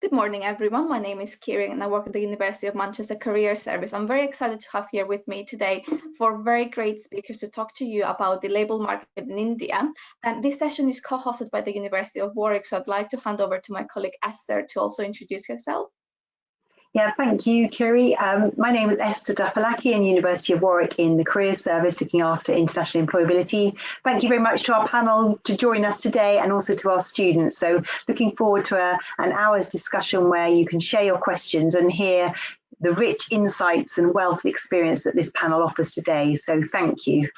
Good morning, everyone. My name is Kieran and I work at the University of Manchester Career Service. I'm very excited to have here with me today four very great speakers to talk to you about the label market in India. And this session is co-hosted by the University of Warwick, so I'd like to hand over to my colleague Esther to also introduce herself. Yeah, thank you, Kiri. My name is Esther Dapalaki in University of Warwick in the Career Service, looking after international employability. Thank you very much to our panel to join us today and also to our students. So looking forward to an hour's discussion where you can share your questions and hear the rich insights and wealth of experience that this panel offers today. So thank you.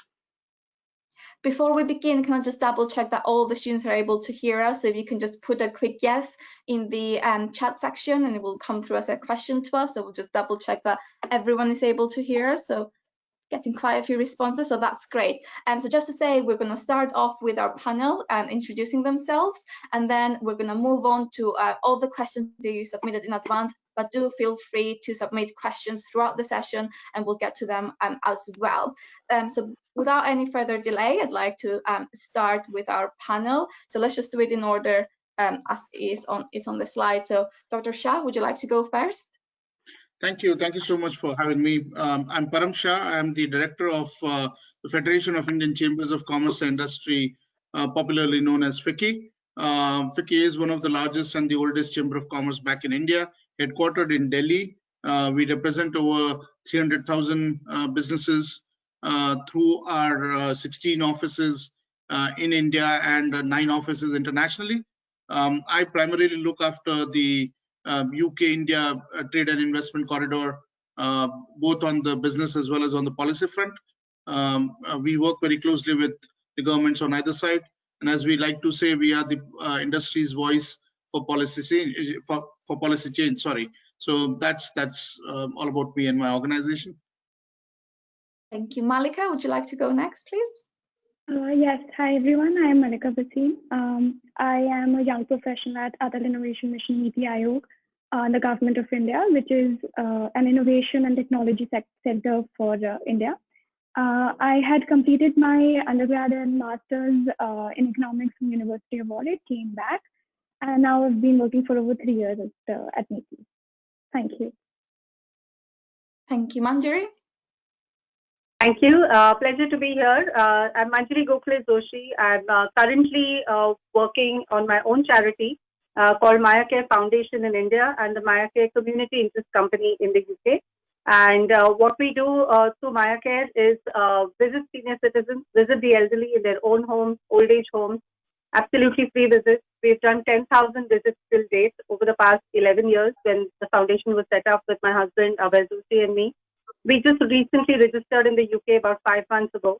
Before we begin, can I just double check that all the students are able to hear us? So if you can just put a quick yes in the chat section and it will come through as a question to us. So we'll just double check that everyone is able to hear us. So getting quite a few responses, so that's great. So just to say, we're going to start off with our panel introducing themselves, and then we're going to move on to all the questions that you submitted in advance, but do feel free to submit questions throughout the session and we'll get to them as well. So without any further delay, I'd like to start with our panel. So let's just do it in order as is on the slide. So Dr. Shah, would you like to go first? Thank you so much for having me. I'm Param Shah. I'm the director of the Federation of Indian Chambers of Commerce and Industry, popularly known as FICCI. FICCI is one of the largest and the oldest chamber of commerce back in India, headquartered in Delhi. We represent over 300,000 businesses through our 16 offices in India and 9 offices internationally. I primarily look after the UK-India trade and investment corridor, both on the business as well as on the policy front. We work very closely with the governments on either side, and as we like to say, we are the industry's voice for policy change. For policy change, sorry. So that's all about me and my organization. Thank you, Mallika. Would you like to go next, please? Yes. Hi, everyone. I am Mallika Bhasin. I am a young professional at Atal Innovation Mission NITI Aayog, the Government of India, which is an innovation and technology center for India. I had completed my undergrad and master's in economics from University of Warwick, came back, and now I've been working for over 3 years at NITI. Thank you. Thank you, Manjiri. Thank you. Pleasure to be here. I'm Manjiri Gokhale Joshi. I'm currently working on my own charity called Maya Care Foundation in India and the Maya Care Community Interest Company in the UK. And what we do through Maya Care is visit senior citizens, visit the elderly in their own homes, old age homes, absolutely free visits. We've done 10,000 visits till date over the past 11 years when the foundation was set up with my husband, Joshi, and me. We just recently registered in the UK about 5 months ago,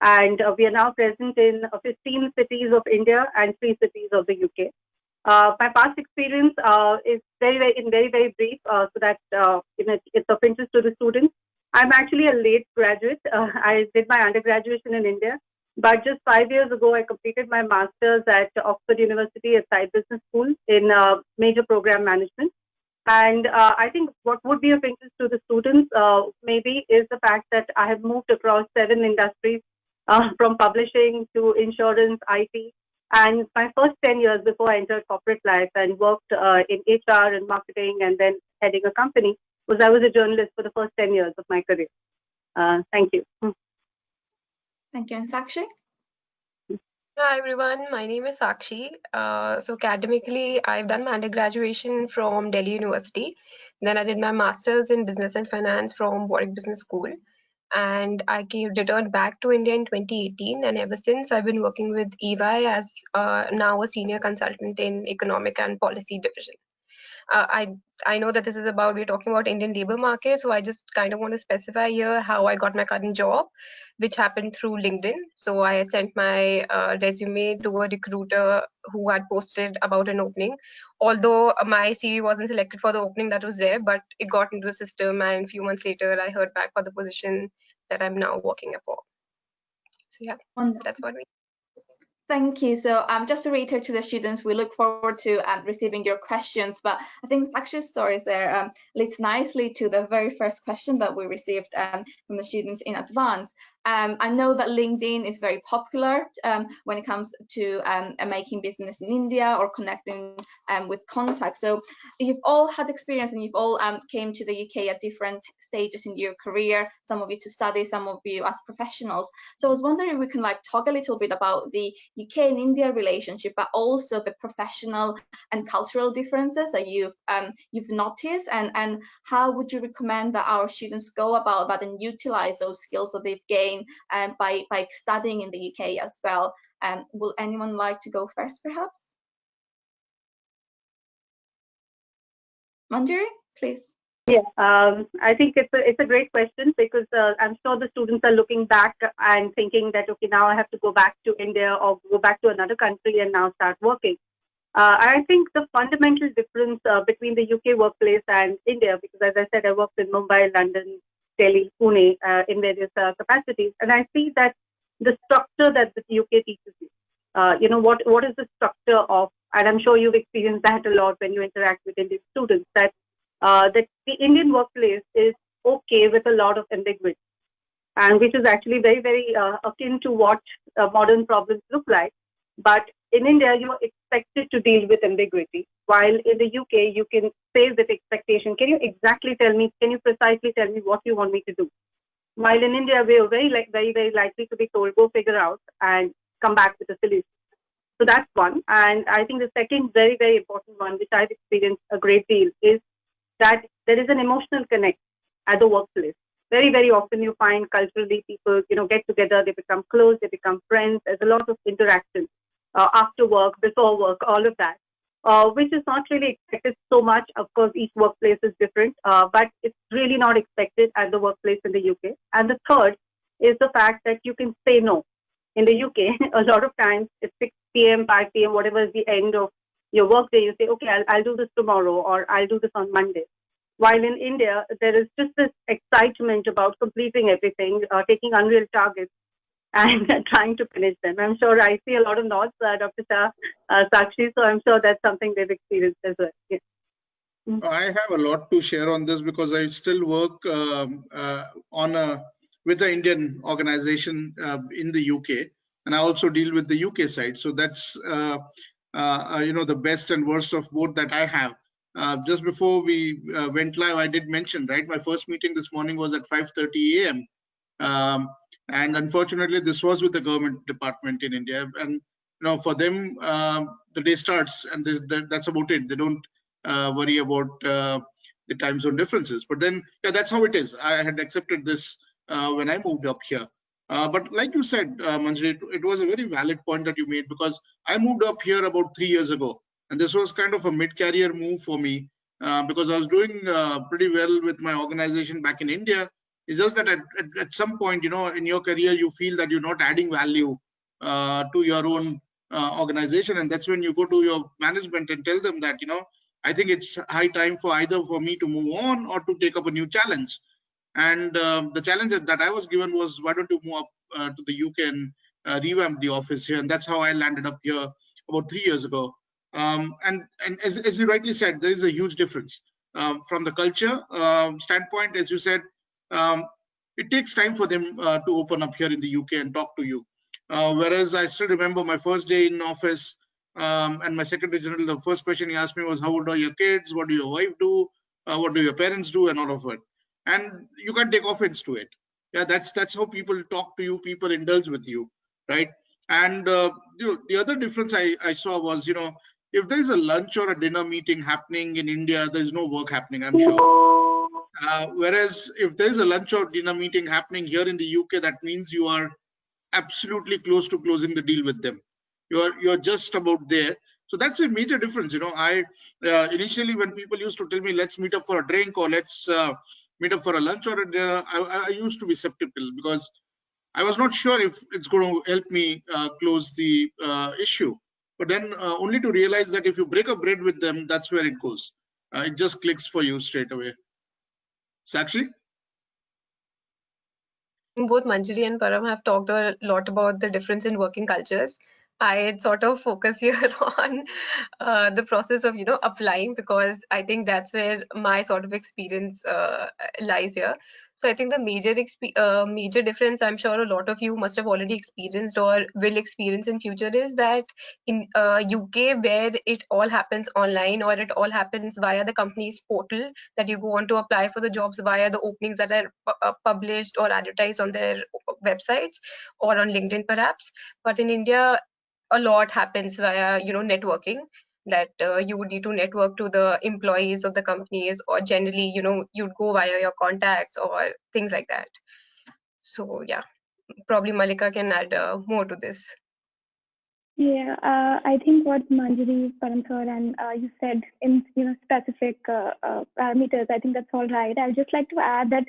and we are now present in 15 cities of India and 3 cities of the UK. My past experience is very brief, so that it's of interest to the students. I'm actually a late graduate. I did my undergraduation in India, but just 5 years ago, I completed my master's at Oxford University at Side Business School in major program management. And I think what would be of interest to the students maybe is the fact that I have moved across 7 industries, from publishing to insurance, IT. And my first 10 years before I entered corporate life and worked in HR and marketing and then heading a company was I was a journalist for the first 10 years of my career. Thank you. Thank you. And Sakshi? Hi everyone, my name is Sakshi. So academically, I've done my undergraduation from Delhi University. Then I did my master's in business and finance from Warwick Business School. And I returned back to India in 2018. And ever since, I've been working with EY as now a senior consultant in economic and policy division. I know that this is we're talking about Indian labor market, so I just kind of want to specify here how I got my current job, which happened through LinkedIn. So I had sent my resume to a recruiter who had posted about an opening. Although my CV wasn't selected for the opening that was there, but it got into the system, and a few months later, I heard back for the position that I'm now working for. So yeah, that's what we. Thank you. So just to reiterate to the students, we look forward to receiving your questions, but I think Sakshi's stories there leads nicely to the very first question that we received from the students in advance. I know that LinkedIn is very popular when it comes to making business in India or connecting with contacts. So you've all had experience and you've all came to the UK at different stages in your career, some of you to study, some of you as professionals. So I was wondering if we can like talk a little bit about the UK and India relationship, but also the professional and cultural differences that you've noticed, and how would you recommend that our students go about that and utilize those skills that they've gained by studying in the UK as well. Will anyone like to go first, perhaps? Manjiri, please. Yeah, I think it's a great question, because I'm sure the students are looking back and thinking that, okay, now I have to go back to India or go back to another country and now start working. I think the fundamental difference between the UK workplace and India, because as I said, I worked in Mumbai, London, Delhi, Pune in various capacities, and I see that the structure that the UK teaches you, what is the structure of, and I'm sure you've experienced that a lot when you interact with Indian students, that the Indian workplace is okay with a lot of ambiguity, and which is actually very, very akin to what modern problems look like. But in India, you're expected to deal with ambiguity, while in the UK, you can say with expectation, can you exactly tell me, can you precisely tell me what you want me to do? While in India, we are very, very likely to be told, go figure out and come back with a solution. So that's one. And I think the second very, very important one, which I've experienced a great deal, is that there is an emotional connect at the workplace. Very, very often you find culturally people, get together, they become close, they become friends. There's a lot of interaction after work, before work, all of that, which is not really expected so much. Of course, each workplace is different, but it's really not expected at the workplace in the UK. And the third is the fact that you can say no. In the UK, a lot of times it's 6 p.m., 5 p.m., whatever is the end of your work day, you say, okay, I'll do this tomorrow, or I'll do this on Monday. While in India, there is just this excitement about completing everything, taking unreal targets and trying to finish them. I'm sure I see a lot of nods, Dr. Shah, Sakshi, so I'm sure that's something they've experienced as well. Yeah. I have a lot to share on this because I still work with an Indian organization in the UK, and I also deal with the UK side. So that's the best and worst of both that I have. Just before we went live, I did mention, right, my first meeting this morning was at 5:30 a.m. And unfortunately, this was with the government department in India. And for them, the day starts, and that's about it. They don't worry about the time zone differences. But then, yeah, that's how it is. I had accepted this when I moved up here. But like you said, Manjiri, it was a very valid point that you made, because I moved up here about 3 years ago. And this was kind of a mid-career move for me because I was doing pretty well with my organization back in India. It's just that at some point, in your career, you feel that you're not adding value to your own organization. And that's when you go to your management and tell them that, I think it's high time for either for me to move on or to take up a new challenge. And the challenge that I was given was, why don't you move up to the UK and revamp the office here? And that's how I landed up here about 3 years ago. And as you rightly said, there is a huge difference from the culture standpoint. As you said, it takes time for them to open up here in the UK and talk to you. Whereas I still remember my first day in office, and my Secretary General, the first question he asked me was, how old are your kids? What do your wife do? What do your parents do? And all of it. And you can't take offense to it. Yeah, that's how people talk to you. People indulge with you, right? And the other difference I saw was, if there's a lunch or a dinner meeting happening in India, there's no work happening, I'm sure. Whereas if there's a lunch or dinner meeting happening here in the UK, that means you are absolutely close to closing the deal with them. You're just about there. So that's a major difference. I initially, when people used to tell me, let's meet up for a drink or let's meet up for a lunch or a dinner, I used to be skeptical because I was not sure if it's going to help me close the issue. But then only to realize that if you break a bread with them, that's where it goes. It just clicks for you straight away. Sakshi? Both Manjiri and Param have talked a lot about the difference in working cultures. I sort of focus here on the process of, applying, because I think that's where my sort of experience lies here. So I think the major difference, I'm sure a lot of you must have already experienced or will experience in future, is that in UK, where it all happens online or it all happens via the company's portal, that you go on to apply for the jobs via the openings that are published or advertised on their websites or on LinkedIn perhaps. But in India, a lot happens via networking, that you would need to network to the employees of the companies, or generally you'd go via your contacts or things like that. So yeah, probably Mallika can add more to this. Yeah, I think what Manjiri, Param sir, and you said in specific parameters, I think that's all right. I'd just like to add that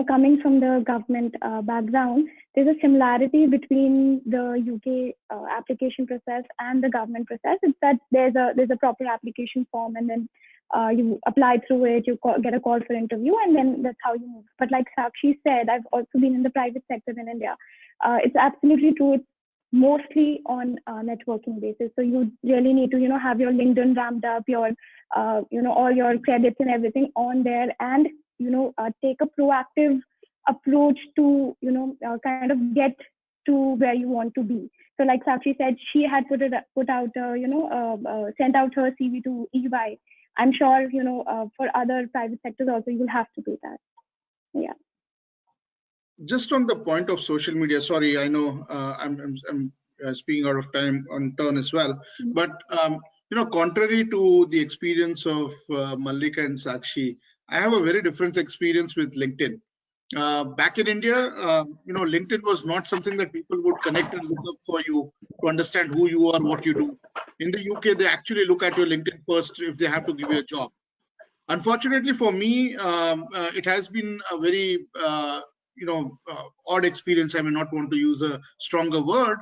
coming from the government background, there's a similarity between the UK application process and the government process. It's that there's a proper application form, and then you apply through it, you get a call for interview, and then that's how you move. But like Sakshi said, I've also been in the private sector in India. It's absolutely true. It's mostly on networking basis. So you really need to have your LinkedIn ramped up, your all your credits and everything on there, and take a proactive approach to kind of get to where you want to be. So like Sakshi said, she had sent out her CV to EY. I'm sure for other private sectors also you will have to do that. Yeah. Just on the point of social media, sorry, I know I'm speaking out of time on turn as well, but contrary to the experience of Mallika and Sakshi, I have a very different experience with LinkedIn. Back in India, LinkedIn was not something that people would connect and look up for you to understand who you are, what you do. In the UK, they actually look at your LinkedIn first if they have to give you a job. Unfortunately for me, it has been a very odd experience. I may not want to use a stronger word.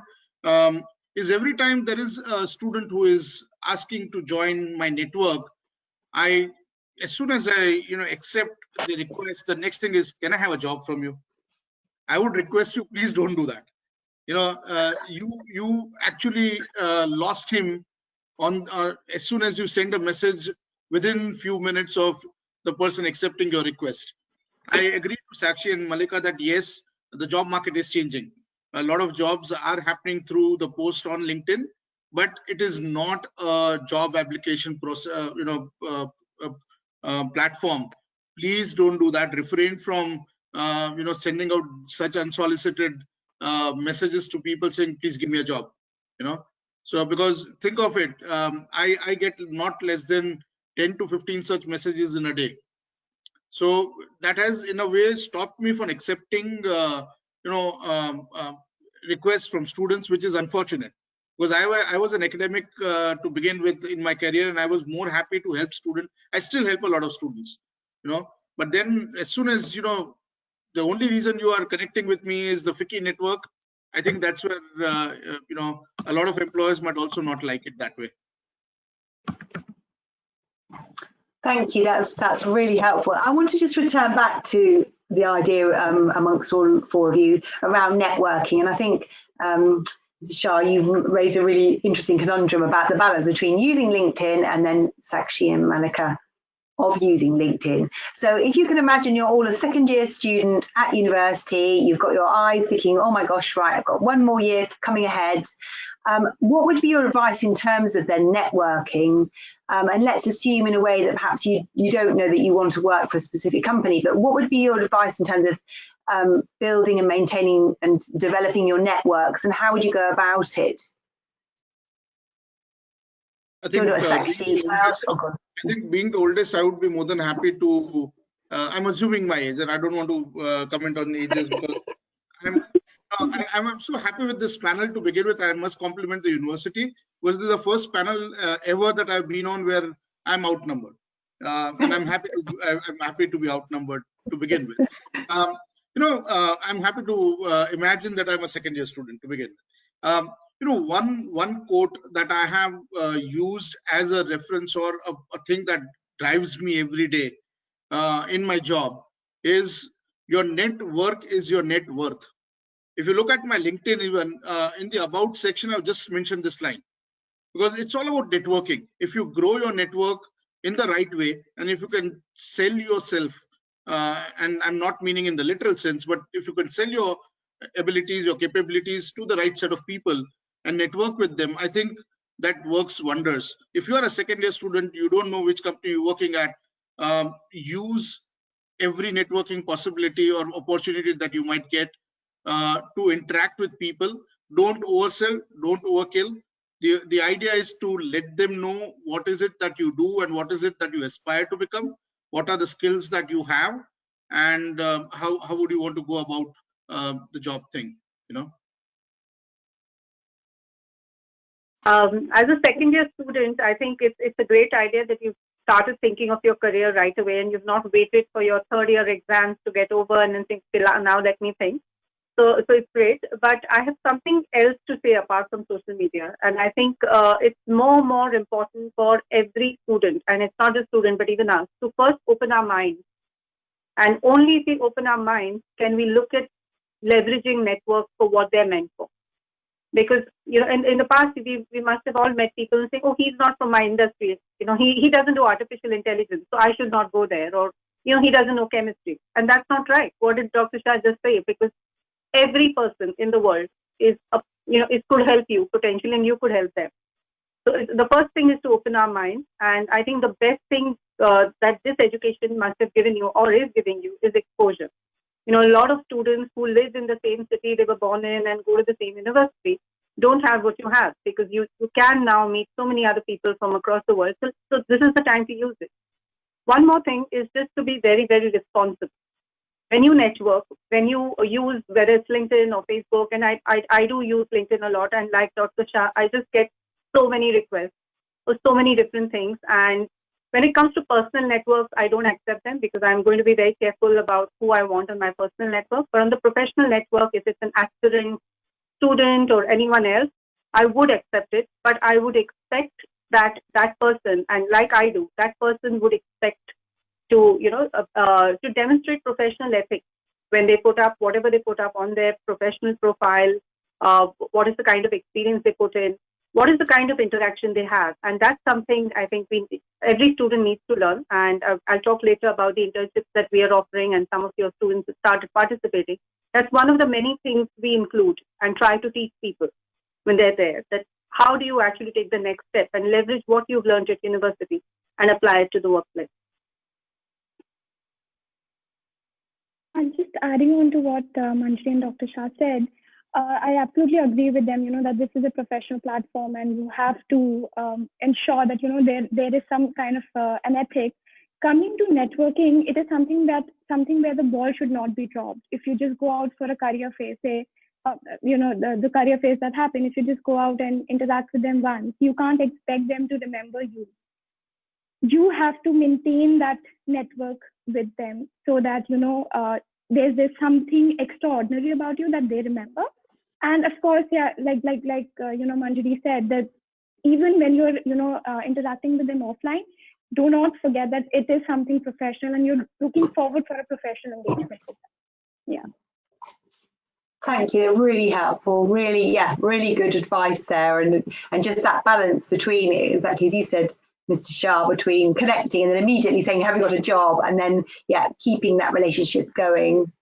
Is every time there is a student who is asking to join my network, as soon as I accept the request, the next thing is, can I have a job from you? I would request you, please don't do that. You actually lost him on as soon as you send a message within few minutes of the person accepting your request. I agree to Sakshi and Mallika that yes, the job market is changing. A lot of jobs are happening through the post on LinkedIn, but it is not a job application process, platform. Please don't do that. Refrain from sending out such unsolicited messages to people saying, please give me a job. So because think of it, I get not less than 10 to 15 such messages in a day. So that has in a way stopped me from accepting requests from students, which is unfortunate, because I was an academic to begin with in my career, and I was more happy to help students. I still help a lot of students, but then as soon as the only reason you are connecting with me is the FICCI network, I think that's where a lot of employers might also not like it that way. Thank you. That's really helpful. I want to just return back to the idea amongst all four of you around networking, and I think Shah, you've raised a really interesting conundrum about the balance between using LinkedIn and then Sakshi and Mallika of using LinkedIn. So if you can imagine you're all a second-year student at university, you've got your eyes thinking, oh my gosh, right, I've got one more year coming ahead. What would be your advice in terms of then networking? And let's assume in a way that perhaps you don't know that you want to work for a specific company, but what would be your advice in terms of building and maintaining and developing your networks, and how would you go about it? I think being the oldest, I would be more than happy to, I'm assuming my age, and I don't want to comment on ages because I'm so happy with this panel to begin with. I must compliment the university, because this is the first panel ever that I've been on where I'm outnumbered, and I'm happy to be outnumbered to begin with. I'm happy to imagine that I'm a second-year student to begin with. One quote that I have used as a reference or a thing that drives me every day in my job is, your network is your net worth. If you look at my LinkedIn, even in the about section, I've just mentioned this line, because it's all about networking. If you grow your network in the right way, and if you can sell yourself and I'm not meaning in the literal sense, but if you can sell your abilities, your capabilities to the right set of people and network with them, I think that works wonders. If you are a second-year student, you don't know which company you're working at, use every networking possibility or opportunity that you might get to interact with people. Don't oversell, don't overkill. The idea is to let them know what is it that you do and what is it that you aspire to become, what are the skills that you have, and how would you want to go about the job thing, you know. As a second-year student, I think it's a great idea that you've started thinking of your career right away and you've not waited for your third-year exams to get over and then think, now let me think. So it's great. But I have something else to say apart from social media. And I think it's more important for every student, and it's not just student, but even us, to first open our minds. And only if we open our minds can we look at leveraging networks for what they're meant for. Because, you know, in the past, we must have all met people and say, oh, he's not from my industry. You know, he doesn't do artificial intelligence, so I should not go there. Or, you know, he doesn't know chemistry. And that's not right. What did Dr. Shah just say? Because every person in the world it could help you potentially, and you could help them. So the first thing is to open our minds. And I think the best thing that this education must have given you or is giving you is exposure. You know, a lot of students who live in the same city they were born in and go to the same university don't have what you have, because you can now meet so many other people from across the world. So this is the time to use it. One more thing is just to be very, very responsible. When you network, when you use, whether it's LinkedIn or Facebook, and I do use LinkedIn a lot, and like Dr. Shah, I just get so many requests for so many different things. And when it comes to personal networks, I don't accept them because I'm going to be very careful about who I want on my personal network. But on the professional network, if it's an aspiring student or anyone else, I would accept it, but I would expect that person, and like I do, that person would expect to, to demonstrate professional ethics when they put up whatever they put up on their professional profile. What is the kind of experience they put in? What is the kind of interaction they have? And that's something I think every student needs to learn. And I'll talk later about the internships that we are offering, and some of your students have started participating. That's one of the many things we include and try to teach people when they're there, that how do you actually take the next step and leverage what you've learned at university and apply it to the workplace. And just adding on to what Manjiri and Dr. Shah said, I absolutely agree with them, that this is a professional platform and you have to ensure that, there is some kind of an ethic. Coming to networking, it is something where the ball should not be dropped. If you just go out for a career phase, say, the career phase that happened, if you just go out and interact with them once, you can't expect them to remember you. You have to maintain that network with them so that, there's something extraordinary about you that they remember. And of course, yeah, like Manjiri said, that even when you're, interacting with them offline, do not forget that it is something professional and you're looking forward for a professional engagement with them. Yeah. Thank you. Really helpful. Really good advice there. And just that balance between it, exactly as you said, Mr. Shah, between connecting and then immediately saying, have you got a job? And then, keeping that relationship going.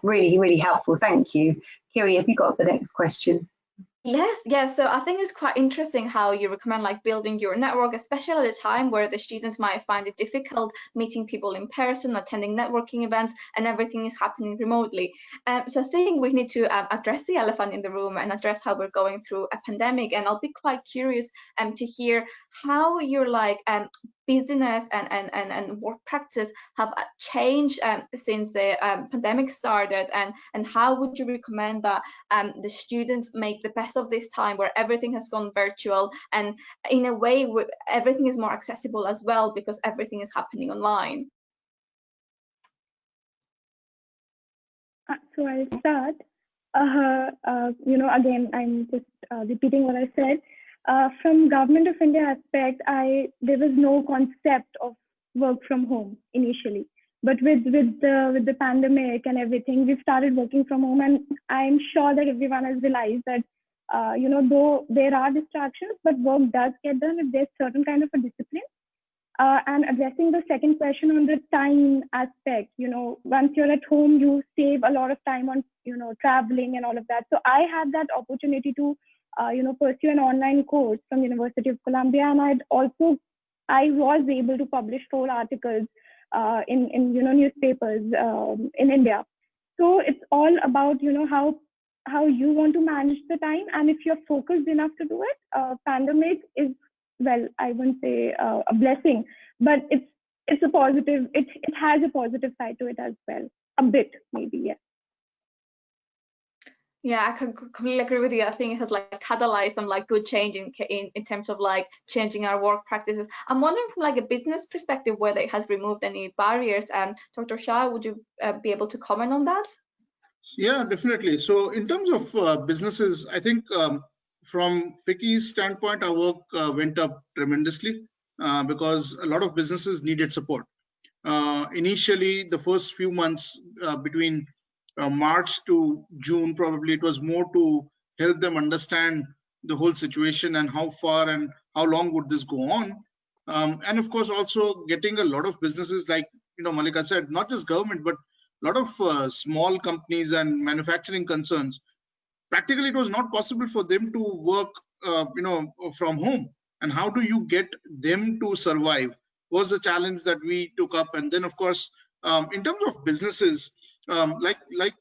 Really helpful. Thank you. Kiri, have you got the next question? Yes. So I think it's quite interesting how you recommend building your network, especially at a time where the students might find it difficult meeting people in person, attending networking events, and everything is happening remotely. So I think we need to address the elephant in the room and address how we're going through a pandemic. And I'll be quite curious to hear how your business and work practice have changed since the pandemic started, and how would you recommend that the students make the best of this time where everything has gone virtual, and in a way where everything is more accessible as well because everything is happening online? So I'll start. Again, I'm just repeating what I said. From Government of India aspect, there was no concept of work from home initially. But with the pandemic and everything, we've started working from home, and I'm sure that everyone has realized that, though there are distractions, but work does get done if there's certain kind of a discipline. And addressing the second question on the time aspect, once you're at home, you save a lot of time on, traveling and all of that. So I had that opportunity to, pursue an online course from University of Columbia, and I was able to publish 4 articles in newspapers in India. So it's all about, how you want to manage the time, and if you're focused enough to do it. Pandemic is, well, I wouldn't say a blessing, but it's a positive. It has a positive side to it as well, a bit maybe, yeah. Yeah, I can completely agree with you. I think it has like catalyzed some like good change in terms of like changing our work practices. I'm wondering from like a business perspective whether it has removed any barriers. Dr. Shah, would you be able to comment on that? Yeah, definitely. So in terms of businesses, I think from FICCI's standpoint, our work went up tremendously because a lot of businesses needed support. Initially, the first few months between March to June, probably it was more to help them understand the whole situation and how far and how long would this go on. And of course, also getting a lot of businesses like, Mallika said, not just government, but a lot of small companies and manufacturing concerns. Practically, it was not possible for them to work, from home. And how do you get them to survive was the challenge that we took up. And then, of course, in terms of businesses, like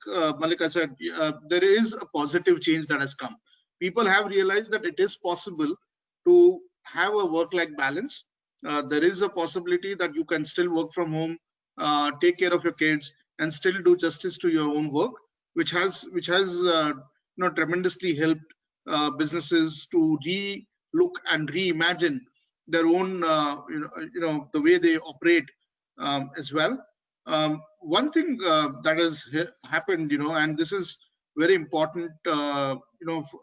Mallika said, there is a positive change that has come. People have realized that it is possible to have a work-life balance. There is a possibility that you can still work from home, take care of your kids, and still do justice to your own work, which has tremendously helped businesses to re-look and reimagine their own, the way they operate as well. One thing that has happened, and this is very important,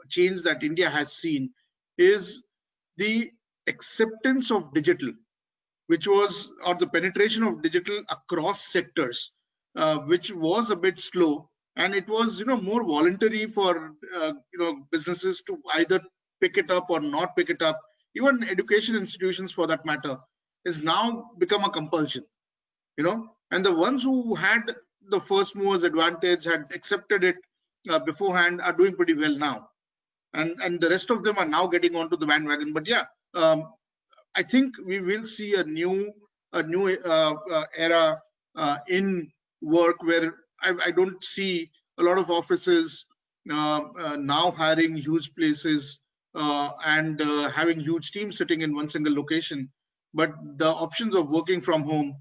change that India has seen is the acceptance of digital, which was, or the penetration of digital across sectors, which was a bit slow, and it was, more voluntary for, businesses to either pick it up or not pick it up. Even education institutions, for that matter, has now become a compulsion, and the ones who had the first movers advantage, had accepted it beforehand, are doing pretty well now, and the rest of them are now getting onto the bandwagon. But yeah, I think we will see a new era in work where I don't see a lot of offices now hiring huge places and having huge teams sitting in one single location, but the options of working from home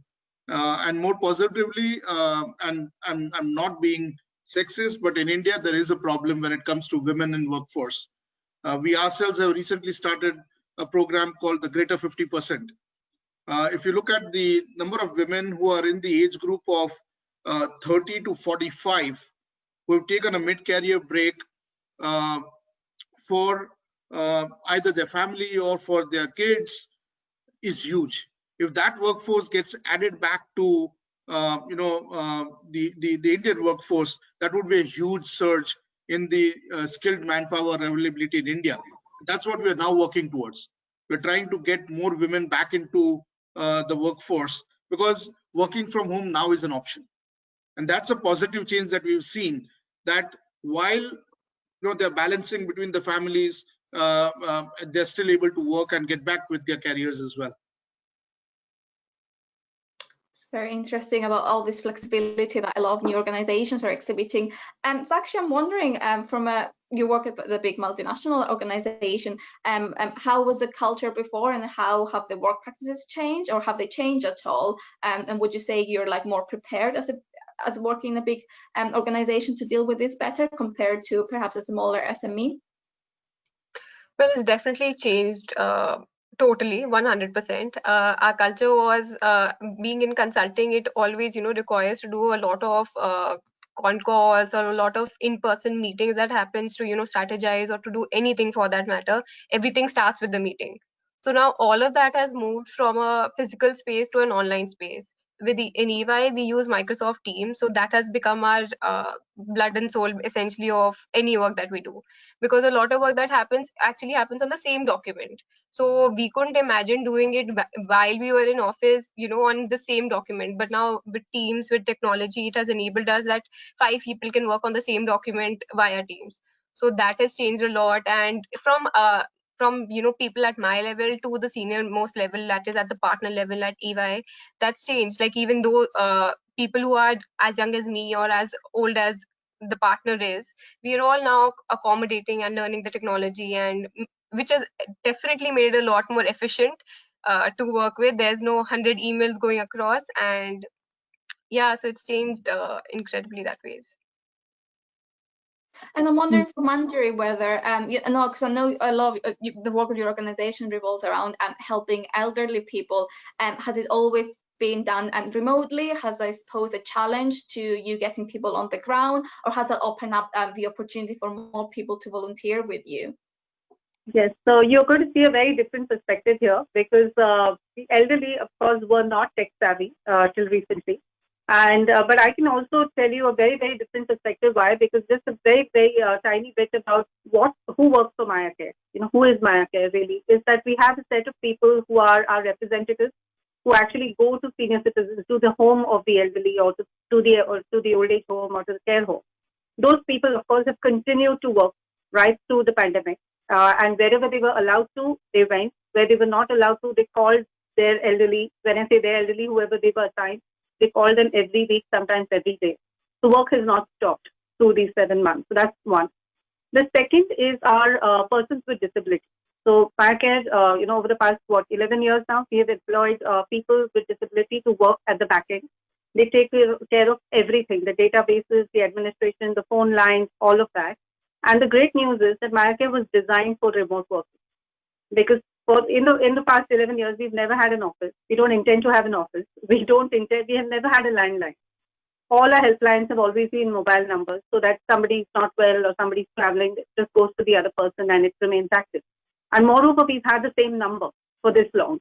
and more positively, and I'm not being sexist, but in India there is a problem when it comes to women in workforce. We ourselves have recently started a program called the Greater 50%. If you look at the number of women who are in the age group of 30 to 45 who have taken a mid-career break for either their family or for their kids is huge. If that workforce gets added back to the Indian workforce, that would be a huge surge in the skilled manpower availability in India. That's what we are now working towards. We're trying to get more women back into the workforce because working from home now is an option. And that's a positive change that we've seen, that while they're balancing between the families, they're still able to work and get back with their careers as well. It's very interesting about all this flexibility that a lot of new organizations are exhibiting. Sakshi, I'm wondering, you work at the big multinational organization, how was the culture before and how have the work practices changed, or have they changed at all? And would you say you're like more prepared as working in a big organization to deal with this better compared to perhaps a smaller SME? Well, it's definitely changed totally, 100%. Our culture was, being in consulting, it always, requires to do a lot of con calls or a lot of in-person meetings that happens to, strategize or to do anything for that matter. Everything starts with the meeting. So now all of that has moved from a physical space to an online space. in EY we use Microsoft Teams, so that has become our blood and soul essentially of any work that we do, because a lot of work that actually happens on the same document. So we couldn't imagine doing it while we were in office, on the same document. But now with Teams, with technology, it has enabled us that 5 people can work on the same document via Teams. So that has changed a lot. And from people at my level to the senior most level, that is at the partner level at EY, that's changed. Like, even though people who are as young as me or as old as the partner is, we are all now accommodating and learning the technology, and which has definitely made it a lot more efficient to work with. There's no 100 emails going across, and yeah, so it's changed incredibly that ways. And I'm wondering for Manjiri whether, because I know a lot of the work of your organization revolves around helping elderly people. Has it always been done remotely? Has, I suppose, a challenge to you getting people on the ground, or has that opened up the opportunity for more people to volunteer with you? Yes, so you're going to see a very different perspective here, because the elderly, of course, were not tech savvy till recently. And but I can also tell you a very, very different perspective. Why? Because just a very, very tiny bit about who works for Maya Care. Who is Maya Care really? Is that we have a set of people who are our representatives, who actually go to senior citizens, to the home of the elderly, or to the old age home, or to the care home. Those people, of course, have continued to work right through the pandemic. And wherever they were allowed to, they went. Where they were not allowed to, they called their elderly. When I say their elderly, whoever they were assigned, they called them every week, sometimes every day. So work has not stopped through these 7 months. So that's one. The second is our persons with disability. So Maya Care, over the past 11 years now, we have employed people with disability to work at the back end. They take care of everything: the databases, the administration, the phone lines, all of that. And the great news is that Maya Care was designed for remote working, because in the past 11 years, we've never had an office. We don't intend to have an office. We have never had a landline. All our helplines have always been mobile numbers, so that somebody's not well or somebody's traveling, it just goes to the other person and it remains active. And moreover, we've had the same number for this long.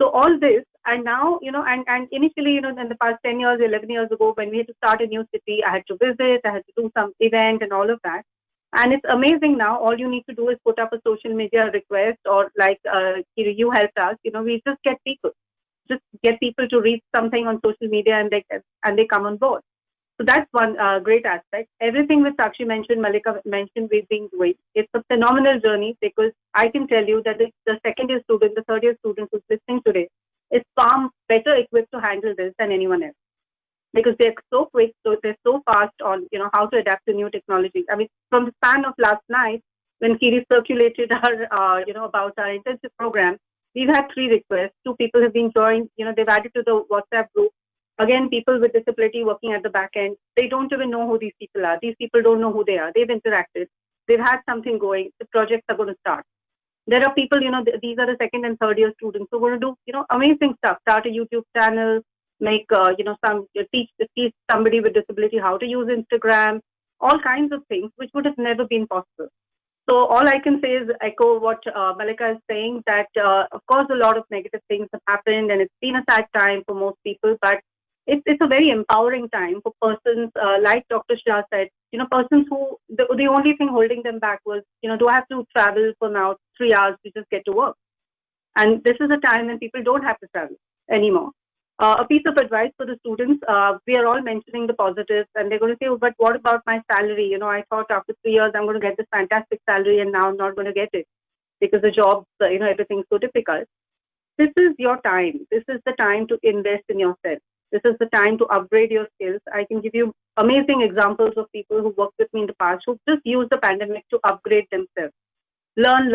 So all this, and now, and initially, in the past 10 years, 11 years ago, when we had to start a new city, I had to visit, I had to do some event and all of that. And it's amazing now. All you need to do is put up a social media request, or like you helped us. We just get people to read something on social media, and they come on board. So that's one great aspect. Everything which Sakshi mentioned, Mallika mentioned, we've been doing. It's a phenomenal journey, because I can tell you that the second year student, the third year student who's listening today is far better equipped to handle this than anyone else, because they're so quick, so they're so fast on how to adapt to new technology. I mean, from the span of last night, when Kiri circulated our about our intensive program, we've had 3 requests. 2 people have been joined. They've added to the WhatsApp group. Again, people with disability working at the back end. They don't even know who these people are. These people don't know who they are. They've interacted. They've had something going. The projects are going to start. There are people, these are the second and third year students who are going to do, amazing stuff. Start a YouTube channel, make, teach somebody with disability how to use Instagram, all kinds of things which would have never been possible. So all I can say is echo what Mallika is saying, that of course a lot of negative things have happened, and it's been a sad time for most people, but it's a very empowering time for persons, like Dr. Shah said, persons who, the only thing holding them back was, do I have to travel for now 3 hours to just get to work? And this is a time when people don't have to travel anymore. A piece of advice for the students, we are all mentioning the positives, and they're going to say, oh, but what about my salary? I thought after 3 years I'm going to get this fantastic salary, and now I'm not going to get it because the jobs, everything's so difficult. This is your time. This is the time to invest in yourself. This is the time to upgrade your skills. I can give you amazing examples of people who worked with me in the past who just used the pandemic to upgrade themselves. Learn,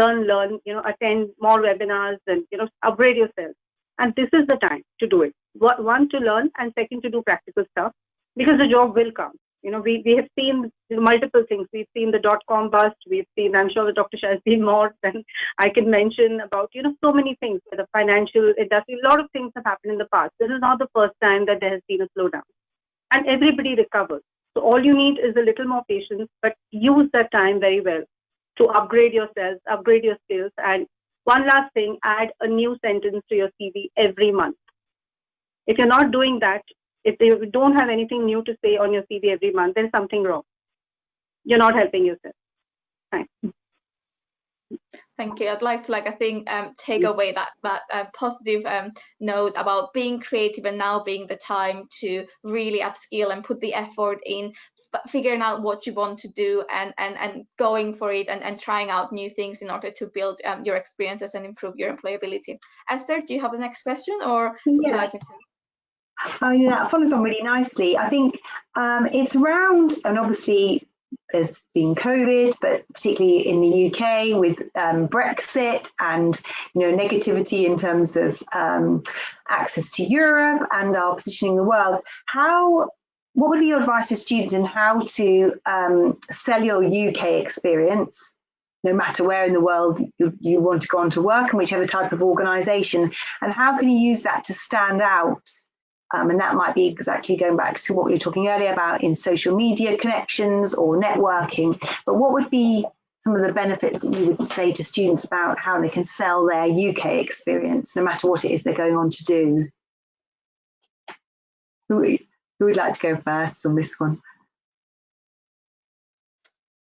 attend more webinars, and, upgrade yourself. And this is the time to do it. One, to learn, and second, to do practical stuff, because the job will come. We have seen multiple things. We've seen the .com bust. We've seen, I'm sure Dr. Shah has seen more than I can mention about, so many things. The financial industry, a lot of things have happened in the past. This is not the first time that there has been a slowdown. And everybody recovers. So all you need is a little more patience, but use that time very well to upgrade yourselves, upgrade your skills. And one last thing, add a new sentence to your CV every month. If you're not doing that, if you don't have anything new to say on your CV every month, there's something wrong. You're not helping yourself. Thanks. Thank you. I'd like to, take away that positive note about being creative and now being the time to really upskill and put the effort in figuring out what you want to do and going for it and trying out new things in order to build your experiences and improve your employability. Esther, do you have the next question, or would you like me to? Oh, yeah, that follows on really nicely. I think it's around, and obviously there's been COVID, but particularly in the UK with Brexit and negativity in terms of access to Europe and our position in the world. What would be your advice to students in how to sell your UK experience, no matter where in the world you want to go on to work and whichever type of organisation, and how can you use that to stand out? And that might be exactly going back to what we were talking earlier about in social media connections or networking. But what would be some of the benefits that you would say to students about how they can sell their UK experience, no matter what it is they're going on to do? Who would like to go first on this one?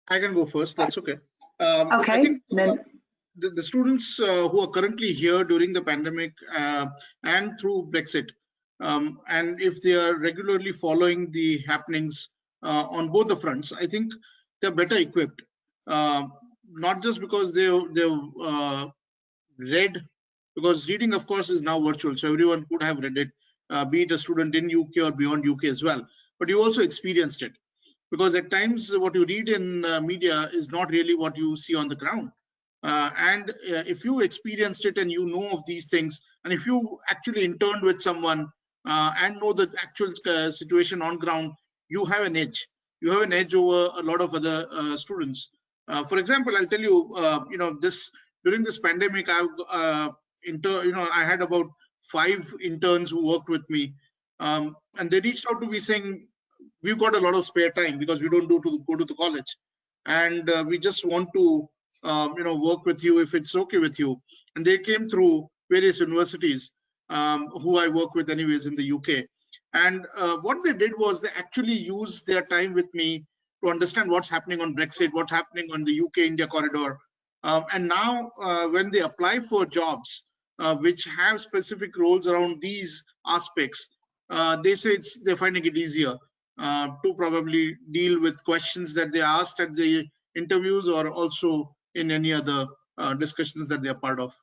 I can go first. That's okay. Okay. I think the students who are currently here during the pandemic and through Brexit, and if they are regularly following the happenings on both the fronts, I think they're better equipped. Not just because they've read, because reading, of course, is now virtual, so everyone could have read it, be it a student in UK or beyond UK as well. But you also experienced it, because at times what you read in media is not really what you see on the ground. And if you experienced it and you know of these things, and if you actually interned with someone and know the actual situation on ground, you have an edge. You have an edge over a lot of other students. For example, I'll tell you, during this pandemic, I had about 5 interns who worked with me, and they reached out to me saying, "We've got a lot of spare time because we don't go to the college, and we just want to work with you if it's okay with you." And they came through various universities who I work with anyways in the UK. And what they did was they actually used their time with me to understand what's happening on Brexit, what's happening on the UK-India corridor. And now when they apply for jobs which have specific roles around these aspects, they say they're finding it easier to probably deal with questions that they asked at the interviews or also in any other discussions that they're part of.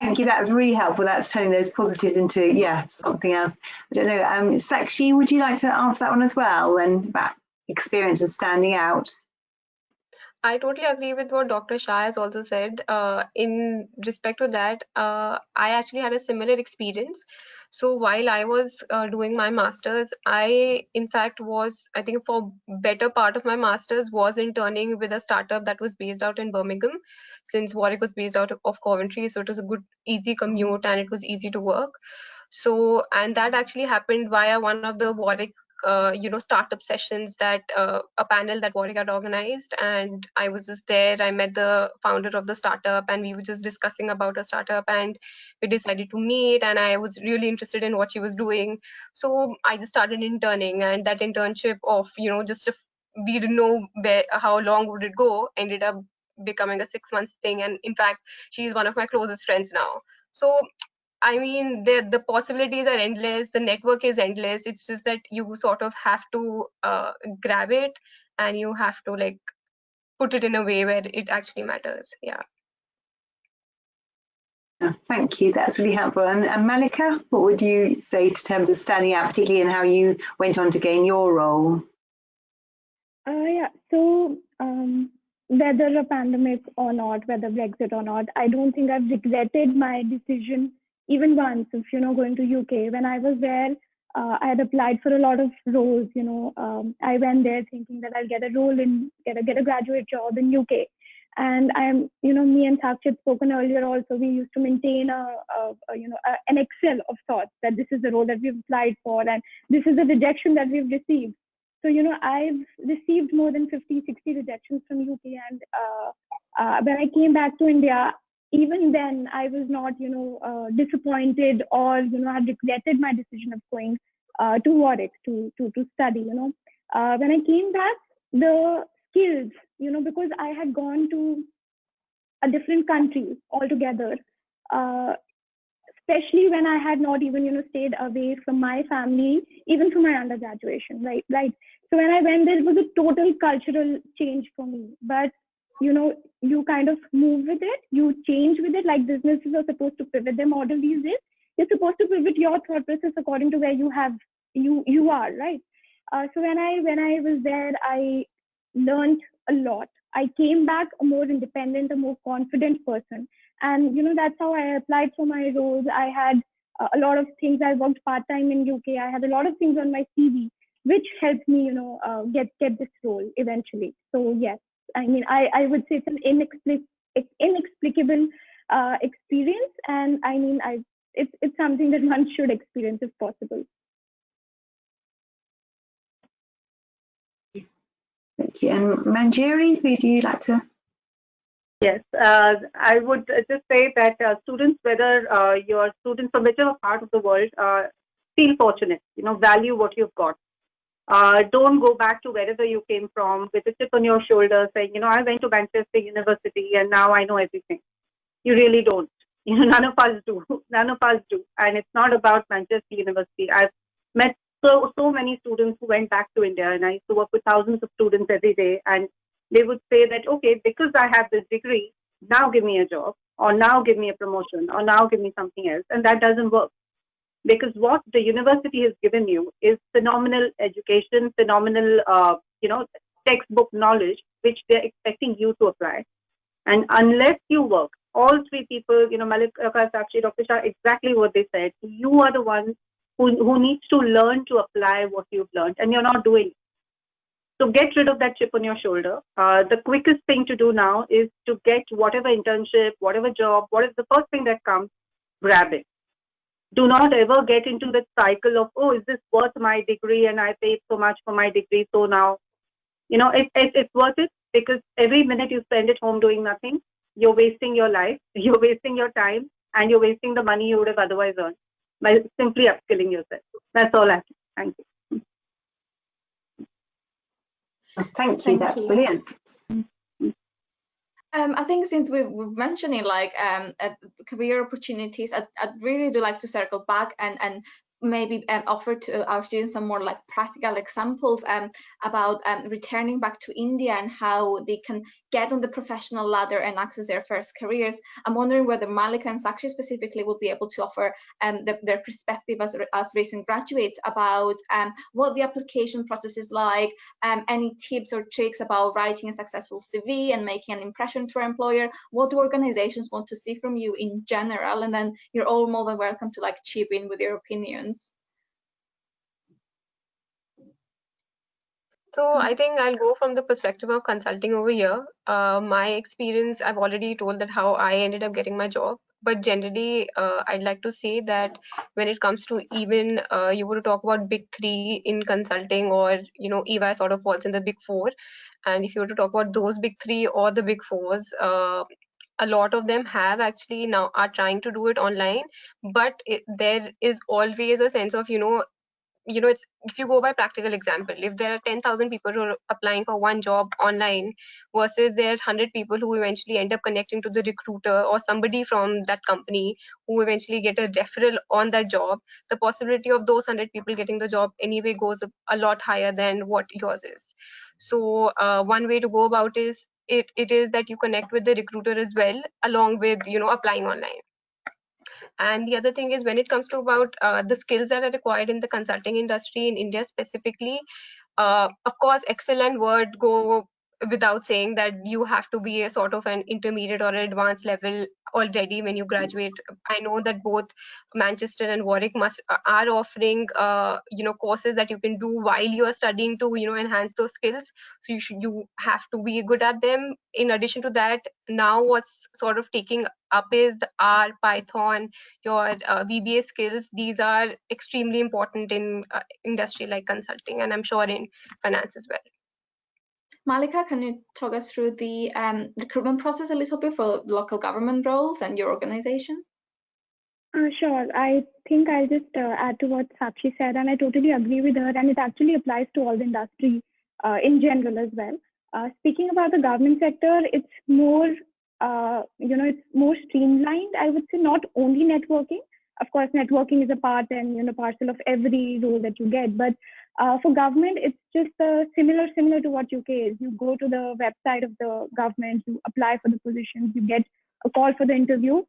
Thank you. That was really helpful. That's turning those positives into, something else. I don't know. Sakshi, would you like to answer that one as well, and about experience of standing out? I totally agree with what Dr. Shah has also said. In respect to that, I actually had a similar experience. So while I was doing my master's, I in fact was, I think for better part of my master's, was interning with a startup that was based out in Birmingham, since Warwick was based out of Coventry. So it was a good, easy commute and it was easy to work. So, and that actually happened via one of the Warwick startup sessions that a panel that Warwick had organized, and I was just there. I met the founder of the startup and we were just discussing about a startup, and we decided to meet, and I was really interested in what she was doing. So I just started interning, and that internship of, we didn't know how long would it go, ended up becoming a 6-month thing. And in fact, she's one of my closest friends now. So I mean, the possibilities are endless. The network is endless. It's just that you sort of have to grab it, and you have to put it in a way where it actually matters. Yeah. Thank you. That's really helpful. And Mallika, what would you say in terms of standing out, particularly in how you went on to gain your role? So whether a pandemic or not, whether Brexit or not, I don't think I've regretted my decision even once of, going to UK. When I was there, I had applied for a lot of roles. I went there thinking that I'll get a role get a graduate job in UK. And I'm, me and Sakshi had spoken earlier also, we used to maintain an Excel of sorts, that this is the role that we've applied for and this is the rejection that we've received. So, I've received more than 50, 60 rejections from UK. And when I came back to India, even then I was not, disappointed or, had regretted my decision of going to Warwick to study, when I came back, the skills, because I had gone to a different country altogether, especially when I had not even, stayed away from my family, even for my undergraduation, right? So when I went there, it was a total cultural change for me. But, you kind of move with it, you change with it, like businesses are supposed to pivot their model these days. You're supposed to pivot your thought process according to where you are, right? So when I was there, I learned a lot. I came back a more independent, a more confident person. And, that's how I applied for my roles. I had a lot of things. I worked part-time in UK. I had a lot of things on my CV, which helped me, get this role eventually. So yes, I mean, I would say it's an inexplicable experience. And I mean, it's something that one should experience if possible. Thank you. And Manjiri, would you like to? Yes, I would just say that students, whether you're students from whichever part of the world, feel fortunate, value what you've got. Don't go back to wherever you came from with a chip on your shoulder saying, I went to Manchester University and now I know everything. You really don't. None of us do. None of us do. And it's not about Manchester University. I've met so many students who went back to India, and I used to work with thousands of students every day, and they would say that, okay, because I have this degree, now give me a job, or now give me a promotion, or now give me something else. And that doesn't work. Because what the university has given you is phenomenal education, phenomenal, textbook knowledge, which they're expecting you to apply. And unless you work, all three people, Mallika, Sakshi, Dr. Shah, exactly what they said. You are the one who needs to learn to apply what you've learned, and you're not doing it. So get rid of that chip on your shoulder. The quickest thing to do now is to get whatever internship, whatever job, what is the first thing that comes, grab it. Do not ever get into the cycle of, oh, is this worth my degree and I paid so much for my degree, so now, it's worth it, because every minute you spend at home doing nothing, you're wasting your life, you're wasting your time, and you're wasting the money you would have otherwise earned by simply upskilling yourself. That's all I have to. Thank you. Thank you. That's brilliant. I think since we're mentioning career opportunities, I'd really do like to circle back and maybe offer to our students some more practical examples about returning back to India and how they can get on the professional ladder and access their first careers. I'm wondering whether Mallika and Sakshi specifically will be able to offer their perspective as recent graduates about what the application process is like, any tips or tricks about writing a successful CV and making an impression to our employer. What do organizations want to see from you in general? And then you're all more than welcome to chip in with your opinions. So I think I'll go from the perspective of consulting over here. My experience, I've already told that how I ended up getting my job. But generally, I'd like to say that when it comes to even you were to talk about big three in consulting, or EY sort of falls in the big four. And if you were to talk about those big three or the big fours, a lot of them have actually now are trying to do it online. But there is always a sense of it's, if you go by practical example, if there are 10,000 people who are applying for one job online versus there are 100 people who eventually end up connecting to the recruiter or somebody from that company who eventually get a referral on that job, the possibility of those 100 people getting the job anyway goes a lot higher than what yours is. So one way to go about it is that you connect with the recruiter as well, along with applying online. And the other thing is, when it comes to about the skills that are required in the consulting industry in India specifically, of course, Excel and Word go without saying that you have to be a sort of an intermediate or an advanced level already when you graduate. I know that both Manchester and Warwick are offering courses that you can do while you are studying to enhance those skills. So you have to be good at them. In addition to that, now what's sort of taking up is the R, Python, your VBA skills. These are extremely important in industry like consulting, and I'm sure in finance as well. Mallika, can you talk us through the recruitment process a little bit for local government roles and your organization? Sure. I think I'll just add to what Sakshi said, and I totally agree with her, and it actually applies to all the industry in general as well. Speaking about the government sector, it's more, it's more streamlined. I would say not only networking. Of course, networking is a part and parcel of every role that you get. But for government, it's just similar to what UK is. You go to the website of the government, you apply for the positions, you get a call for the interview.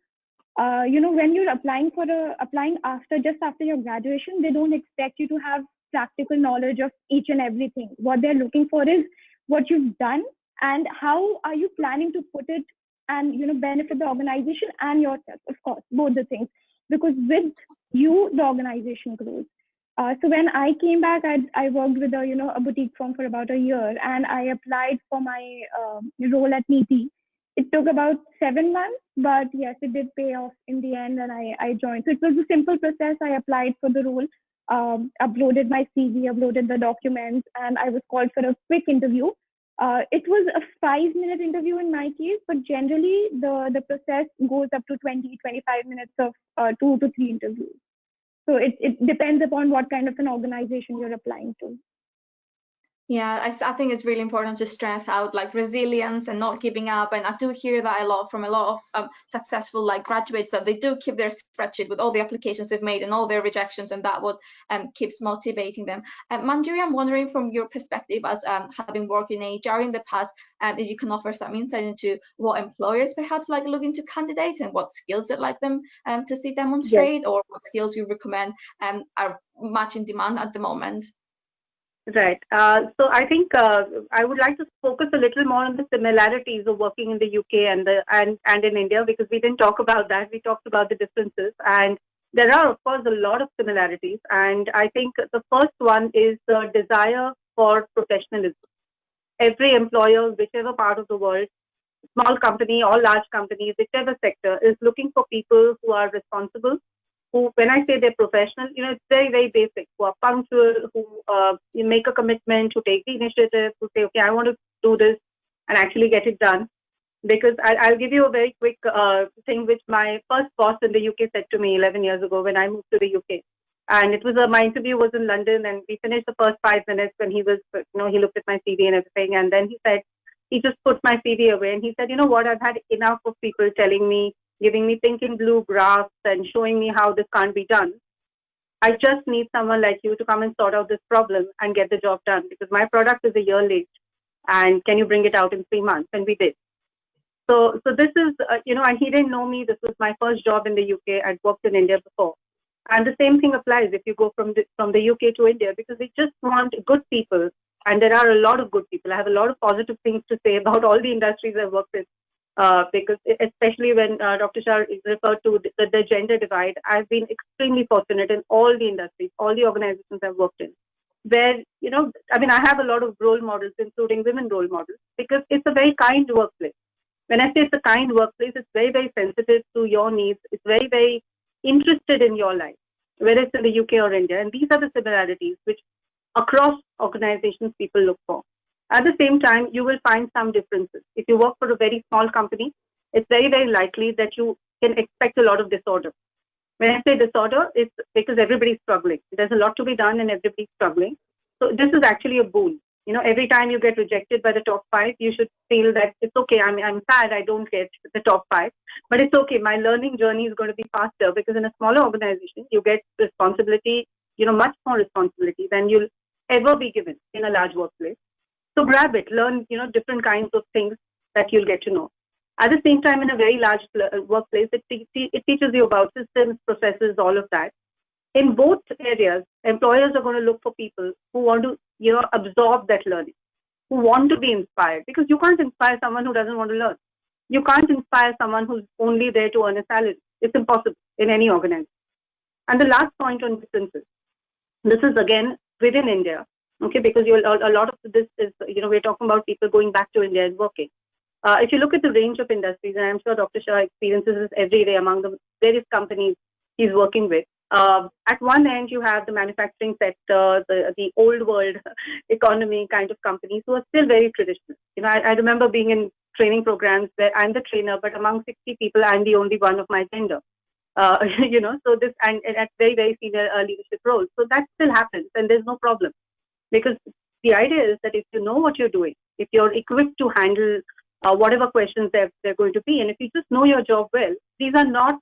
When you're applying just after your graduation, they don't expect you to have practical knowledge of each and everything. What they're looking for is what you've done and how are you planning to put it and benefit the organization and yourself, of course, both the things. Because with you, the organization grows. So when I came back, I worked with a boutique firm for about a year, and I applied for my role at NITI. It took about 7 months, but yes, it did pay off in the end, and I joined. So it was a simple process. I applied for the role, uploaded my CV, uploaded the documents, and I was called for a quick interview. It was a 5-minute interview in my case, but generally the process goes up to 20-25 minutes of 2 to 3 interviews. So it depends upon what kind of an organization you're applying to. Yeah, I think it's really important to stress out like resilience and not giving up. And I do hear that a lot from a lot of successful like graduates, that they do keep their spreadsheet with all the applications they've made and all their rejections, and that what keeps motivating them. Manjiri, I'm wondering from your perspective as having worked in HR in the past, if you can offer some insight into what employers perhaps like looking to candidates and what skills they'd like them to see demonstrate, yes, or what skills you recommend are much in demand at the moment. Right. So I think I would like to focus a little more on the similarities of working in the UK and in India, because we didn't talk about that. We talked about the differences, and there are, of course, a lot of similarities. And I think the first one is the desire for professionalism. Every employer, whichever part of the world, small company or large company, whichever sector, is looking for people who are responsible, who, when I say they're professional, it's very, very basic, who are punctual, who make a commitment, who take the initiative, who say, okay, I want to do this and actually get it done. Because I'll give you a very quick thing which my first boss in the UK said to me 11 years ago when I moved to the UK. And it was my interview was in London, and we finished the first 5 minutes when he was, he looked at my CV and everything. And then he said, he just put my CV away and he said, you know what, I've had enough of people telling me, giving me pink and blue graphs and showing me how this can't be done. I just need someone like you to come and sort out this problem and get the job done, because my product is a year late and can you bring it out in 3 months? And we did. So this is, and he didn't know me. This was my first job in the UK. I'd worked in India before. And the same thing applies if you go from the UK to India, because we just want good people. And there are a lot of good people. I have a lot of positive things to say about all the industries I've worked in. Because especially when Dr. Shah referred to the gender divide, I've been extremely fortunate in all the industries, all the organizations I've worked in, where, I have a lot of role models, including women role models, because it's a very kind workplace. When I say it's a kind workplace, it's very, very sensitive to your needs. It's very, very interested in your life, whether it's in the UK or India. And these are the similarities which across organizations people look for. At the same time, you will find some differences. If you work for a very small company, it's very, very likely that you can expect a lot of disorder. When I say disorder, it's because everybody's struggling. There's a lot to be done and everybody's struggling. So this is actually a boon. Every time you get rejected by the top 5, you should feel that it's okay. I'm sad I don't get the top 5, but it's okay. My learning journey is going to be faster, because in a smaller organization, you get responsibility, much more responsibility than you'll ever be given in a large workplace. So grab it, learn, different kinds of things that you'll get to know. At the same time, in a very large workplace, it teaches you about systems, processes, all of that. In both areas, employers are going to look for people who want to, absorb that learning, who want to be inspired, because you can't inspire someone who doesn't want to learn. You can't inspire someone who's only there to earn a salary. It's impossible in any organization. And the last point on differences, this is again within India, okay, because a lot of this is, we're talking about people going back to India and working. If you look at the range of industries, and I'm sure Dr. Shah experiences this every day among the various companies he's working with, At one end, you have the manufacturing sector, the old world economy kind of companies who are still very traditional. I remember being in training programs where I'm the trainer, but among 60 people, I'm the only one of my gender. So this and at very, very senior leadership roles. So that still happens, and there's no problem, because the idea is that if you know what you're doing, if you're equipped to handle whatever questions they're going to be, and if you just know your job well, these are not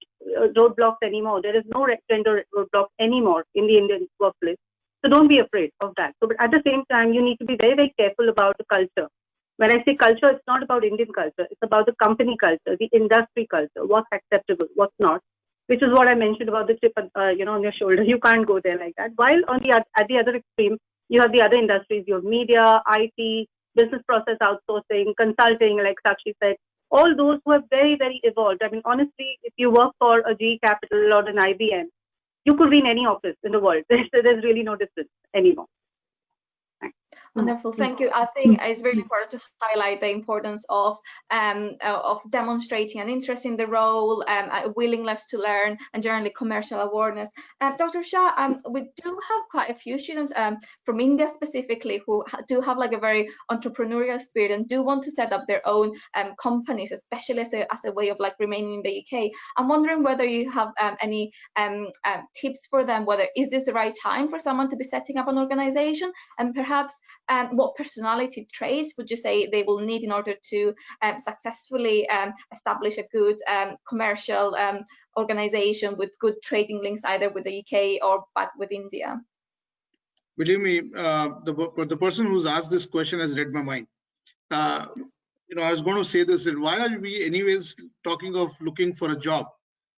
roadblocks anymore. There is no gender roadblock anymore in the Indian workplace. So don't be afraid of that. So, but at the same time, you need to be very, very careful about the culture. When I say culture, it's not about Indian culture. It's about the company culture, the industry culture, what's acceptable, what's not, which is what I mentioned about the chip, on your shoulder. You can't go there like that. While at the other extreme, you have the other industries. You have media, IT, business process outsourcing, consulting, like Sakshi said. All those who have very, very evolved. I mean, honestly, if you work for a GE Capital or an IBM, you could be in any office in the world. There's really no difference anymore. Wonderful, thank you. I think it's really important to highlight the importance of demonstrating an interest in the role, a willingness to learn, and generally commercial awareness. Dr. Shah, we do have quite a few students from India specifically who do have like a very entrepreneurial spirit and do want to set up their own companies, especially as a way of like remaining in the UK. I'm wondering whether you have any tips for them. Whether is this the right time for someone to be setting up an organization, and perhaps what personality traits would you say they will need in order to successfully establish a good commercial organization with good trading links either with the UK or back with India? Believe me, the person who's asked this question has read my mind. I was going to say this, why are we anyways talking of looking for a job?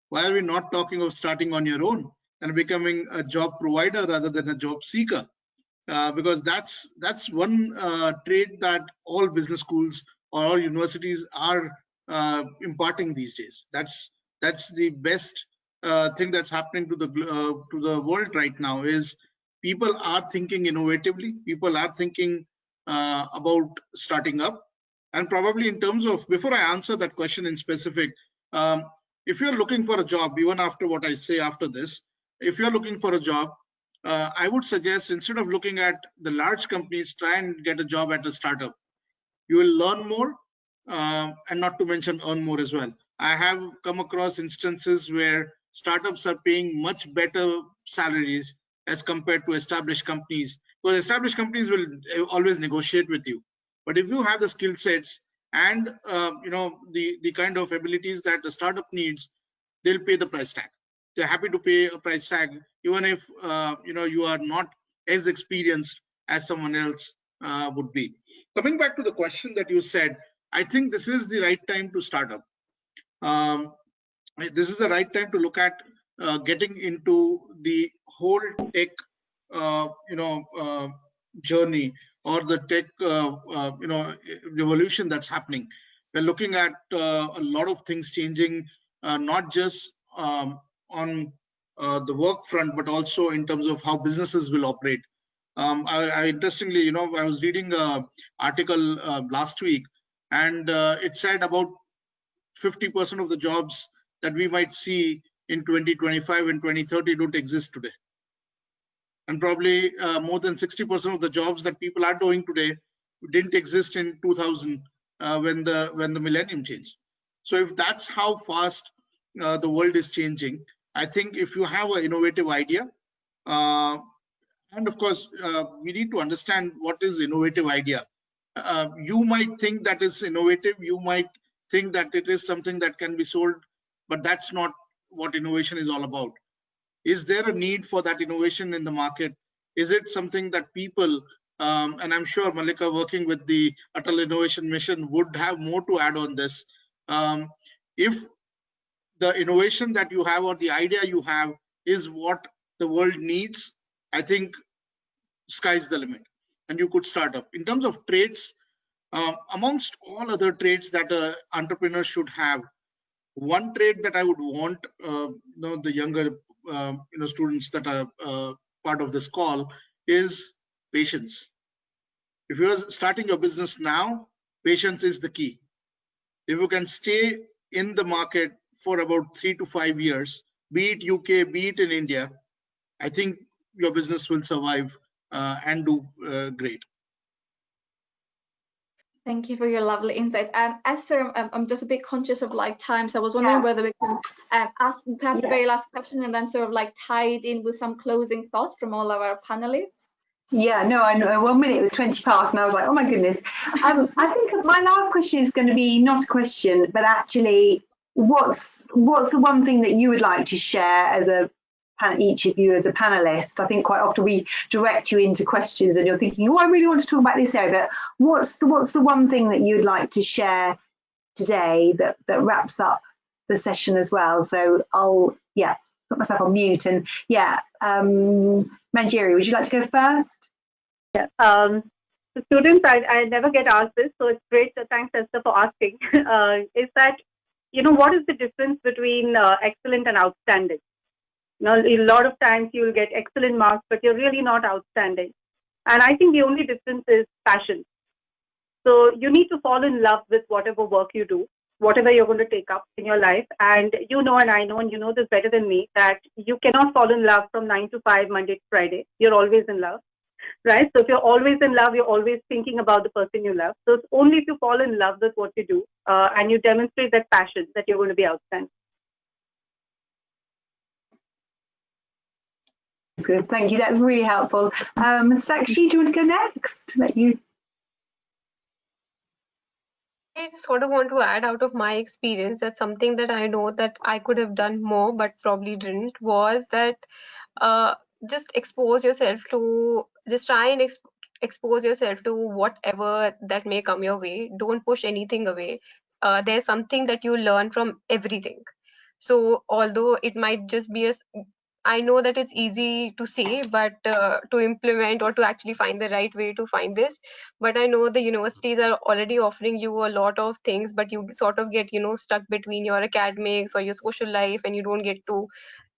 Why are we not talking of starting on your own and becoming a job provider rather than a job seeker? Because that's one trait that all business schools or all universities are imparting these days. That's the best thing that's happening to the world right now. Is people are thinking innovatively. People are thinking about starting up, and probably in terms of, before I answer that question in specific, if you're looking for a job, even after what I say after this, if you're looking for a job, I would suggest, instead of looking at the large companies, try and get a job at a startup. You will learn more, and not to mention earn more as well. I have come across instances where startups are paying much better salaries as compared to established companies, because established companies will always negotiate with you. But if you have the skill sets and the kind of abilities that the startup needs, they'll pay the price tag. They're happy to pay a price tag, even if you are not as experienced as someone else would be. Coming back to the question that you said, I think this is the right time to start up. This is the right time to look at getting into the whole tech journey, or the tech revolution that's happening. We're looking at a lot of things changing, not just on the work front, but also in terms of how businesses will operate. I interestingly, I was reading an article last week, and it said about 50% of the jobs that we might see in 2025 and 2030 don't exist today. And probably more than 60% of the jobs that people are doing today didn't exist in 2000 when the millennium changed. So if that's how fast the world is changing, I think if you have an innovative idea, and of course we need to understand what is innovative idea. You might think that is innovative, you might think that it is something that can be sold, but that's not what innovation is all about. Is there a need for that innovation in the market? Is it something that people, and I'm sure Mallika, working with the Atal Innovation Mission, would have more to add on this. If the innovation that you have or the idea you have is what the world needs, I think sky's the limit, and you could start up. In terms of traits, amongst all other traits that an entrepreneur should have, one trait that I would want the younger students that are part of this call is patience. If you're starting your business now, patience is the key. If you can stay in the market for about 3 to 5 years be it UK, be it in India, I think your business will survive and do great. Thank you for your lovely insight. Esther, I'm just a bit conscious of like time, so I was wondering whether we can ask perhaps the very last question and then sort of like tie it in with some closing thoughts from all of our panelists. Yeah, no, I know. 1 minute it was 20 past, and I was like, oh my goodness. I think my last question is going to be not a question, but actually, what's the one thing that you would like to share as each of you as a panelist? I think quite often we direct you into questions, and you're thinking, oh, I really want to talk about this area. But what's the one thing that you'd like to share today that wraps up the session as well? So I'll put myself on mute, and Manjiri, would you like to go first? Yeah. The students, I never get asked this, so it's great. Thanks, Esther, for asking. Is that, what is the difference between excellent and outstanding? A lot of times you will get excellent marks, but you're really not outstanding. And I think the only difference is passion. So you need to fall in love with whatever work you do, whatever you're going to take up in your life. And and I know, and you know this better than me, that you cannot fall in love from 9 to 5, Monday to Friday. You're always in love, right? So if you're always in love, you're always thinking about the person you love. So it's only if you fall in love with what you do and you demonstrate that passion that you're going to be outstanding. Good, thank you. That's really helpful. Sakshi, do you want to go next? I just sort of want to add out of my experience that something that I know that I could have done more but probably didn't was that just expose yourself to, just try and expose yourself to whatever that may come your way. Don't push anything away. There's something that you learn from everything. So although it might just be I know that it's easy to say, but to implement or to actually find the right way to find this. But I know the universities are already offering you a lot of things, but you sort of get, stuck between your academics or your social life, and you don't get to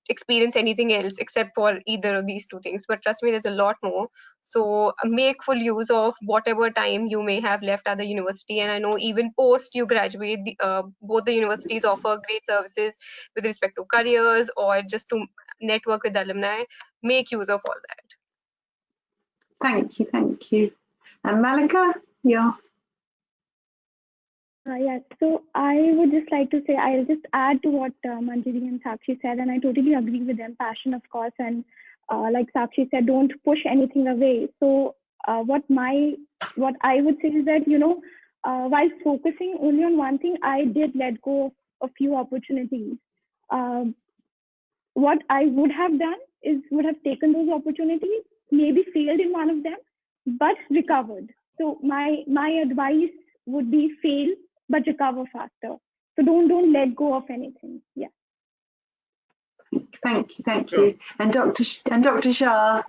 experience anything else except for either of these two things. But trust me, there's a lot more. So make full use of whatever time you may have left at the university. And I know even post you graduate, both the universities offer great services with respect to careers or just to network with alumni. Make use of all that. Thank you. And Mallika, yeah. Yes, so I would just like to say, I'll just add to what Manjiri and Sakshi said, and I totally agree with them. Passion, of course, and like Sakshi said, don't push anything away. So what I would say is that, while focusing only on one thing, I did let go of a few opportunities. What I would have done is would have taken those opportunities, maybe failed in one of them, but recovered. So my advice would be fail, but recover faster. So don't let go of anything. Yeah. Thank you. And Dr. Shah.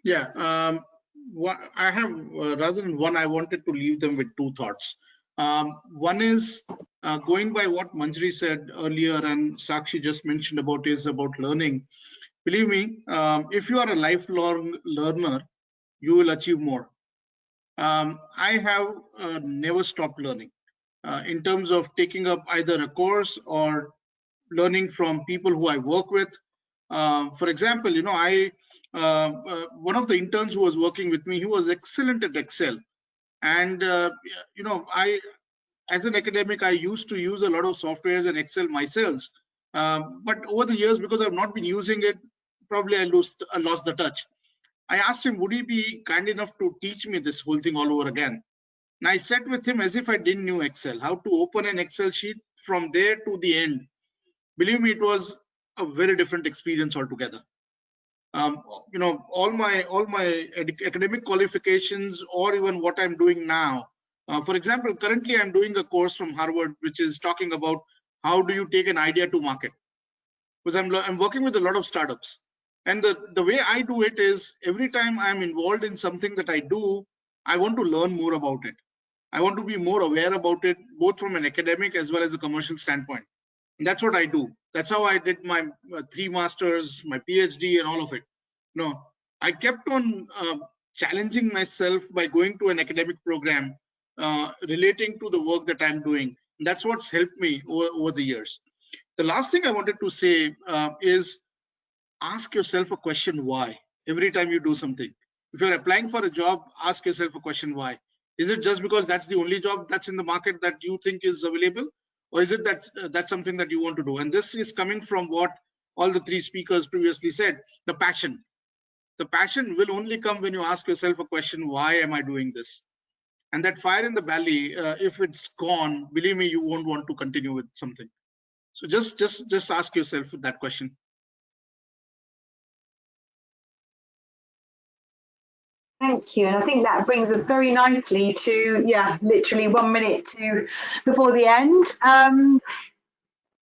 Yeah. I have rather than one, I wanted to leave them with two thoughts. One is going by what Manjiri said earlier and Sakshi just mentioned about learning. Believe me, if you are a lifelong learner, you will achieve more. I have never stopped learning in terms of taking up either a course or learning from people who I work with. For example, one of the interns who was working with me, he was excellent at Excel. And, as an academic, I used to use a lot of softwares and Excel myself. But over the years, because I've not been using it, probably I lost the touch. I asked him, would he be kind enough to teach me this whole thing all over again? And I sat with him as if I didn't know Excel, how to open an Excel sheet from there to the end. Believe me, it was a very different experience altogether. All my academic qualifications, or even what I'm doing now. For example, currently I'm doing a course from Harvard, which is talking about how do you take an idea to market. Because I'm working with a lot of startups. And the way I do it is every time I'm involved in something that I do, I want to learn more about it. I want to be more aware about it, both from an academic as well as a commercial standpoint. And that's what I do. That's how I did my 3 masters, my PhD, and all of it. I kept on challenging myself by going to an academic program relating to the work that I'm doing. And that's what's helped me over the years. The last thing I wanted to say is ask yourself a question why every time you do something. If you're applying for a job, ask yourself a question why. Is it just because that's the only job that's in the market that you think is available? Or is it that that's something that you want to do? And this is coming from what all the three speakers previously said, the passion. The passion will only come when you ask yourself a question, why am I doing this? And that fire in the belly, if it's gone, believe me, you won't want to continue with something. So just ask yourself that question. Thank you. And I think that brings us very nicely to, literally 1 minute before the end.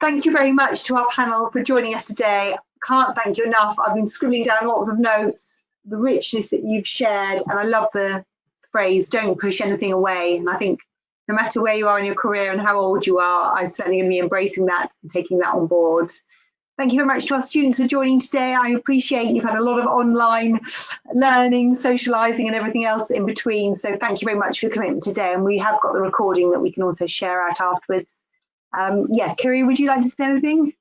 Thank you very much to our panel for joining us today. Can't thank you enough. I've been scribbling down lots of notes, the richness that you've shared, and I love the phrase, don't push anything away. And I think no matter where you are in your career and how old you are, I'm certainly going to be embracing that and taking that on board. Thank you very much to our students for joining today. I appreciate you've had a lot of online learning, socialising and everything else in between. So thank you very much for your commitment today. And we have got the recording that we can also share out afterwards. Kiri, would you like to say anything?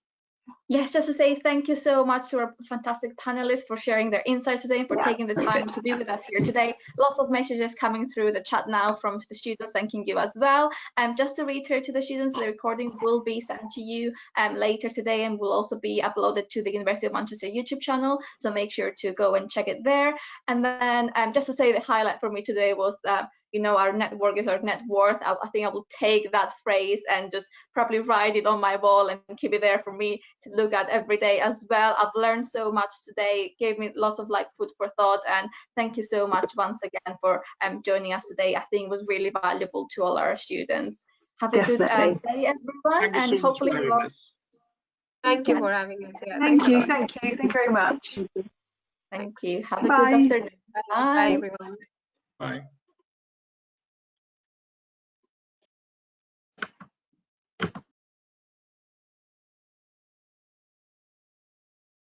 Yes, just to say thank you so much to our fantastic panelists for sharing their insights today and for taking the time to be with us here today. Lots of messages coming through the chat now from the students, thanking you as well. Just to reiterate to the students, the recording will be sent to you later today and will also be uploaded to the University of Manchester YouTube channel. So make sure to go and check it there. And then just to say the highlight for me today was that our network is our net worth. I think I will take that phrase and just probably write it on my wall and keep it there for me to look at every day as well. I've learned so much today, gave me lots of food for thought, and thank you so much once again for joining us today. I think it was really valuable to all our students. Have a good day, everyone, and hopefully thank you for having us here. Thank you very much. Thank you. Have a good afternoon. Bye everyone. Bye.